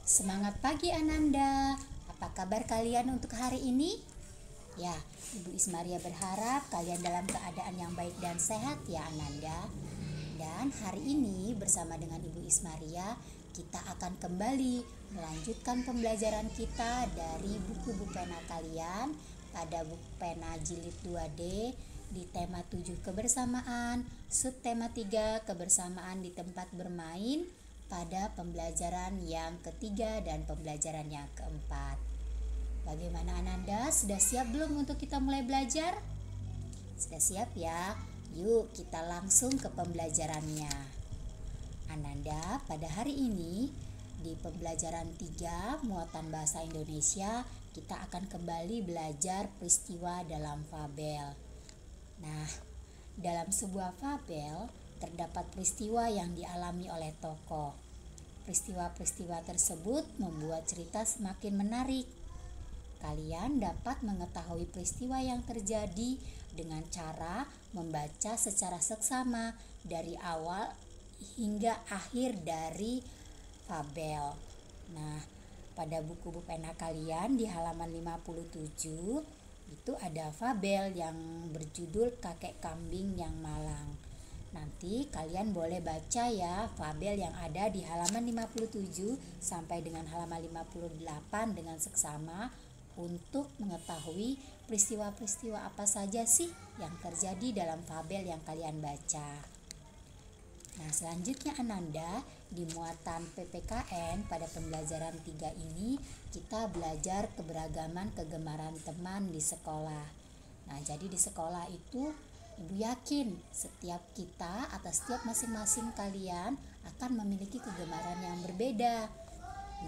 Semangat pagi Ananda. Apa kabar kalian untuk hari ini? Ya, Ibu Ismaria berharap kalian dalam keadaan yang baik dan sehat ya Ananda. Dan hari ini bersama dengan Ibu Ismaria kita akan kembali melanjutkan pembelajaran kita dari buku pena kalian pada buku pena jilid 2D di tema 7 kebersamaan, subtema 3 kebersamaan di tempat bermain pada pembelajaran yang ketiga dan pembelajaran yang keempat. Bagaimana Ananda? Sudah siap belum untuk kita mulai belajar? Sudah siap ya? Yuk kita langsung ke pembelajarannya. Ananda, pada hari ini di pembelajaran 3 muatan bahasa Indonesia kita akan kembali belajar peristiwa dalam fabel. Nah, dalam sebuah fabel terdapat peristiwa yang dialami oleh tokoh. Peristiwa-peristiwa tersebut membuat cerita semakin menarik. Kalian dapat mengetahui peristiwa yang terjadi dengan cara membaca secara seksama dari awal hingga akhir dari fabel. Nah, pada buku pena kalian di halaman 57 itu ada fabel yang berjudul Kakek Kambing yang Malang. Nanti kalian boleh baca ya fabel yang ada di halaman 57 sampai dengan halaman 58 dengan seksama untuk mengetahui peristiwa-peristiwa apa saja sih yang terjadi dalam fabel yang kalian baca. Nah, selanjutnya Ananda, di muatan PPKN pada pembelajaran 3 ini kita belajar keberagaman kegemaran teman di sekolah. Nah, jadi di sekolah itu Ibu yakin setiap kita atau setiap masing-masing kalian akan memiliki kegemaran yang berbeda.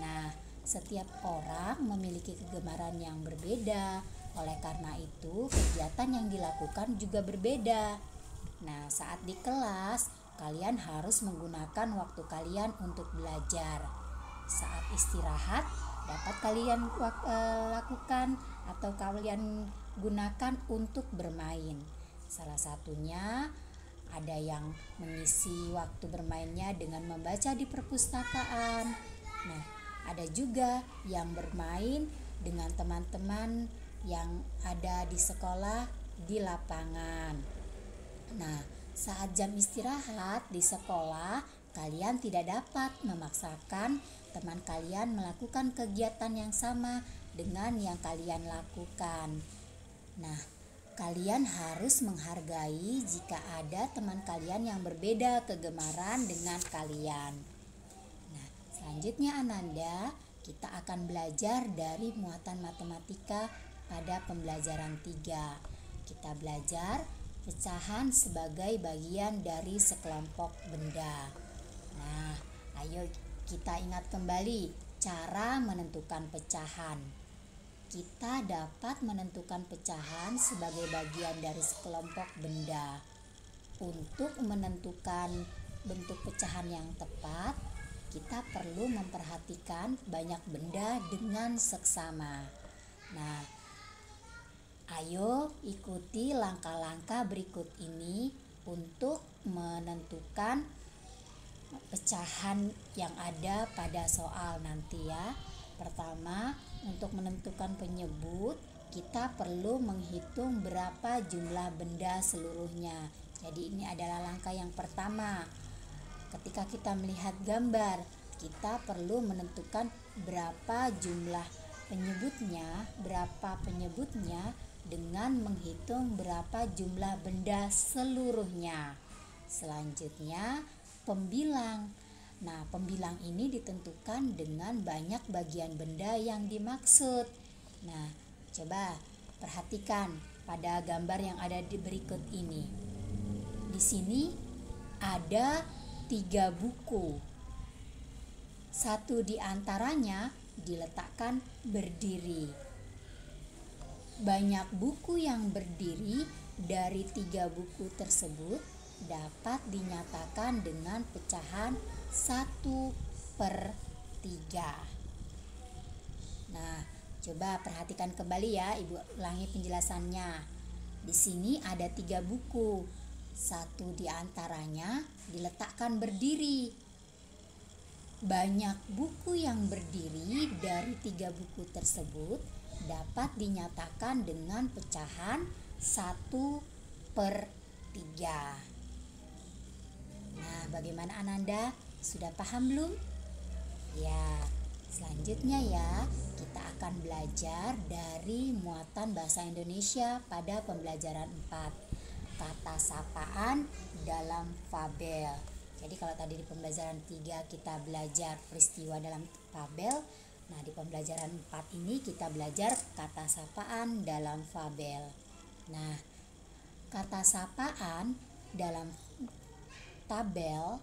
Nah, setiap orang memiliki kegemaran yang berbeda. Oleh karena itu, kegiatan yang dilakukan juga berbeda. Nah, saat di kelas, kalian harus menggunakan waktu kalian untuk belajar. Saat istirahat, dapat kalian lakukan atau kalian gunakan untuk bermain. Salah satunya ada yang mengisi waktu bermainnya dengan membaca di perpustakaan. Nah, ada juga yang bermain dengan teman-teman yang ada di sekolah di lapangan. Nah, saat jam istirahat di sekolah, kalian tidak dapat memaksakan teman kalian melakukan kegiatan yang sama dengan yang kalian lakukan. Nah, kalian harus menghargai jika ada teman kalian yang berbeda kegemaran dengan kalian. Nah, selanjutnya Ananda, kita akan belajar dari muatan matematika pada pembelajaran 3. Kita belajar pecahan sebagai bagian dari sekelompok benda. Nah, ayo kita ingat kembali cara menentukan pecahan. Kita dapat menentukan pecahan sebagai bagian dari sekelompok benda. Untuk menentukan bentuk pecahan yang tepat, kita perlu memperhatikan banyak benda dengan seksama. Nah, ayo ikuti langkah-langkah berikut ini untuk menentukan pecahan yang ada pada soal nanti ya. Pertama, untuk menentukan penyebut, kita perlu menghitung berapa jumlah benda seluruhnya. Jadi ini adalah langkah yang pertama. Ketika kita melihat gambar, kita perlu menentukan berapa penyebutnya dengan menghitung berapa jumlah benda seluruhnya. Selanjutnya, pembilang. Nah, pembilang ini ditentukan dengan banyak bagian benda yang dimaksud. Nah, coba perhatikan pada gambar yang ada di berikut ini. Di sini ada 3 buku. Satu di antaranya diletakkan berdiri. Banyak buku yang berdiri dari 3 buku tersebut dapat dinyatakan dengan pecahan 1/3. Nah, coba perhatikan kembali ya, Ibu ulangi penjelasannya. Di sini ada 3 buku. Satu di antaranya diletakkan berdiri. Banyak buku yang berdiri dari 3 buku tersebut dapat dinyatakan dengan pecahan 1/3. Nah, bagaimana Ananda? Sudah paham belum? Ya, selanjutnya ya, kita akan belajar dari muatan bahasa Indonesia pada pembelajaran 4. Kata sapaan dalam fabel. Jadi kalau tadi di pembelajaran 3 kita belajar peristiwa dalam fabel, nah di pembelajaran 4 ini kita belajar kata sapaan dalam fabel. Nah, kata sapaan dalam tabel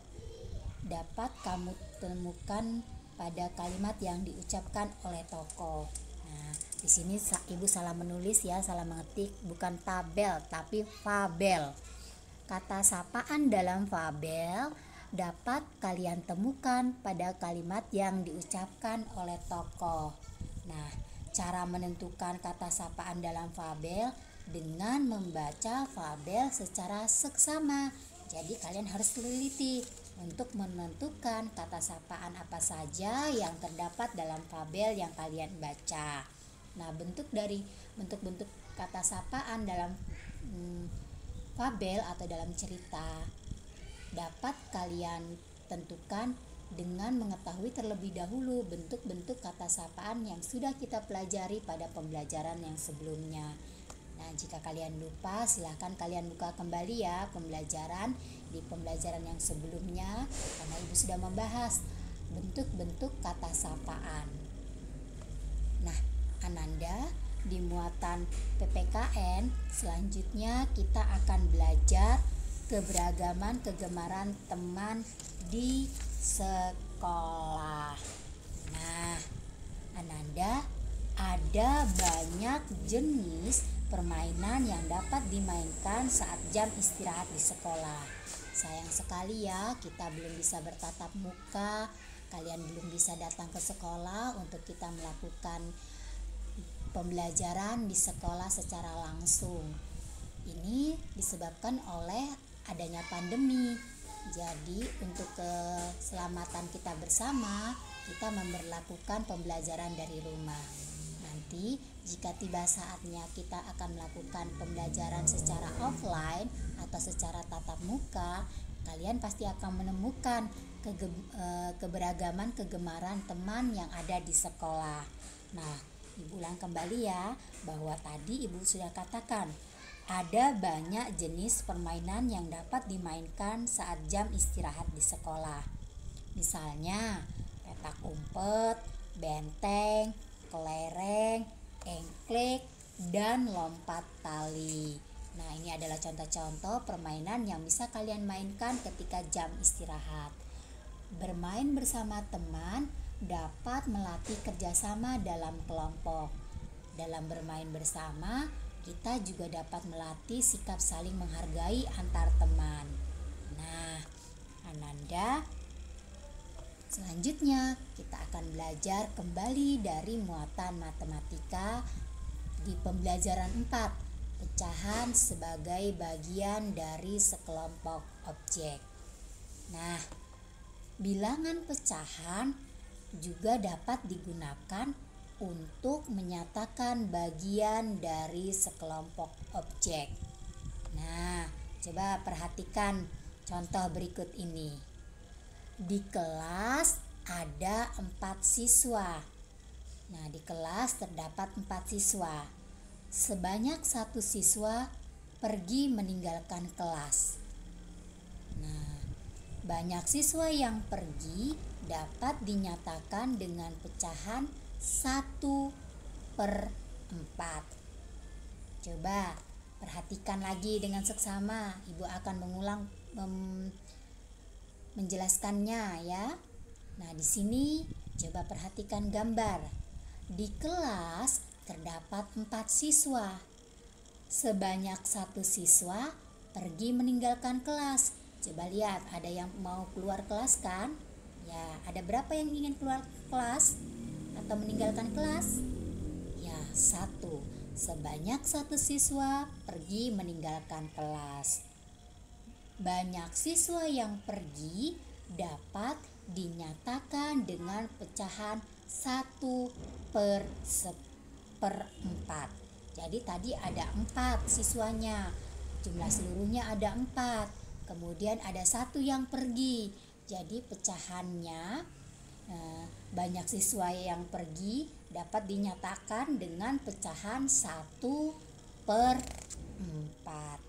dapat kamu temukan pada kalimat yang diucapkan oleh tokoh. Nah, di sini Ibu salah menulis ya, salah mengetik, bukan tabel tapi fabel. Kata sapaan dalam fabel dapat kalian temukan pada kalimat yang diucapkan oleh tokoh. Nah, cara menentukan kata sapaan dalam fabel dengan membaca fabel secara seksama. Jadi kalian harus teliti untuk menentukan kata sapaan apa saja yang terdapat dalam fabel yang kalian baca. Nah, bentuk-bentuk kata sapaan dalam fabel atau dalam cerita dapat kalian tentukan dengan mengetahui terlebih dahulu bentuk-bentuk kata sapaan yang sudah kita pelajari pada pembelajaran yang sebelumnya. Nah, jika kalian lupa, silahkan kalian buka kembali ya pembelajaran di pembelajaran yang sebelumnya, karena Ibu sudah membahas bentuk-bentuk kata sapaan. Nah, Ananda, di muatan PPKN selanjutnya kita akan belajar keberagaman kegemaran teman di sekolah. Nah, Ananda, ada banyak jenis permainan yang dapat dimainkan saat jam istirahat di sekolah. Sayang sekali ya, kita belum bisa bertatap muka, kalian belum bisa datang ke sekolah untuk kita melakukan pembelajaran di sekolah secara langsung. Ini disebabkan oleh adanya pandemi. Jadi untuk keselamatan kita bersama, kita memberlakukan pembelajaran dari rumah. Nanti jika tiba saatnya kita akan melakukan pembelajaran secara offline atau secara tatap muka, kalian pasti akan menemukan keberagaman kegemaran teman yang ada di sekolah. Nah, Ibu ulang kembali ya, bahwa tadi Ibu sudah katakan ada banyak jenis permainan yang dapat dimainkan saat jam istirahat di sekolah. Misalnya petak umpet, benteng, kelereng, engklek, dan lompat tali. Nah, ini adalah contoh-contoh permainan yang bisa kalian mainkan ketika jam istirahat. Bermain bersama teman dapat melatih kerjasama dalam kelompok. Dalam bermain bersama, kita juga dapat melatih sikap saling menghargai antar teman. Nah, Ananda, selanjutnya kita akan belajar kembali dari muatan matematika di pembelajaran 4, pecahan sebagai bagian dari sekelompok objek. Nah, bilangan pecahan juga dapat digunakan untuk menyatakan bagian dari sekelompok objek. Nah, coba perhatikan contoh berikut ini. Di kelas ada 4 siswa. Nah, di kelas terdapat 4 siswa. Sebanyak 1 siswa pergi meninggalkan kelas. Nah, banyak siswa yang pergi dapat dinyatakan dengan pecahan 1/4. Coba perhatikan lagi dengan seksama. Ibu akan mengulang menjelaskannya ya. Nah, di sini coba perhatikan gambar. Di kelas terdapat 4 siswa. Sebanyak 1 siswa pergi meninggalkan kelas. Coba lihat, ada yang mau keluar kelas kan? Ya, ada berapa yang ingin keluar kelas atau meninggalkan kelas? Ya, 1. Sebanyak 1 siswa pergi meninggalkan kelas. Banyak siswa yang pergi dapat dinyatakan dengan pecahan 1/4. Jadi tadi ada 4 siswanya, jumlah seluruhnya ada 4, kemudian ada 1 yang pergi. Jadi pecahannya banyak siswa yang pergi dapat dinyatakan dengan pecahan 1/4.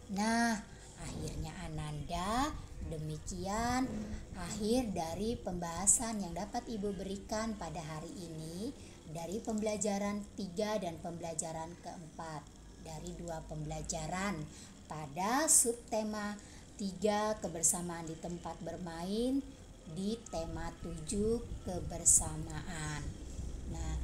Nah, akhirnya Ananda, demikian akhir dari pembahasan yang dapat Ibu berikan pada hari ini dari pembelajaran 3 dan pembelajaran keempat dari 2 pembelajaran pada subtema 3 kebersamaan di tempat bermain di tema 7 kebersamaan. Nah,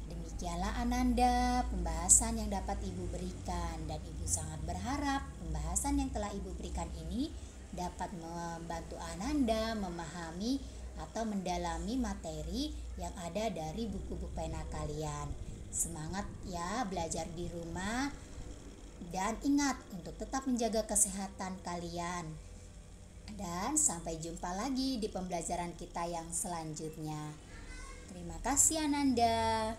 demikianlah Ananda pembahasan yang dapat Ibu berikan, dan Ibu sangat berharap pembahasan yang telah Ibu berikan ini dapat membantu Ananda memahami atau mendalami materi yang ada dari buku-buku pena kalian. Semangat ya belajar di rumah, dan ingat untuk tetap menjaga kesehatan kalian. Dan sampai jumpa lagi di pembelajaran kita yang selanjutnya. Terima kasih Ananda.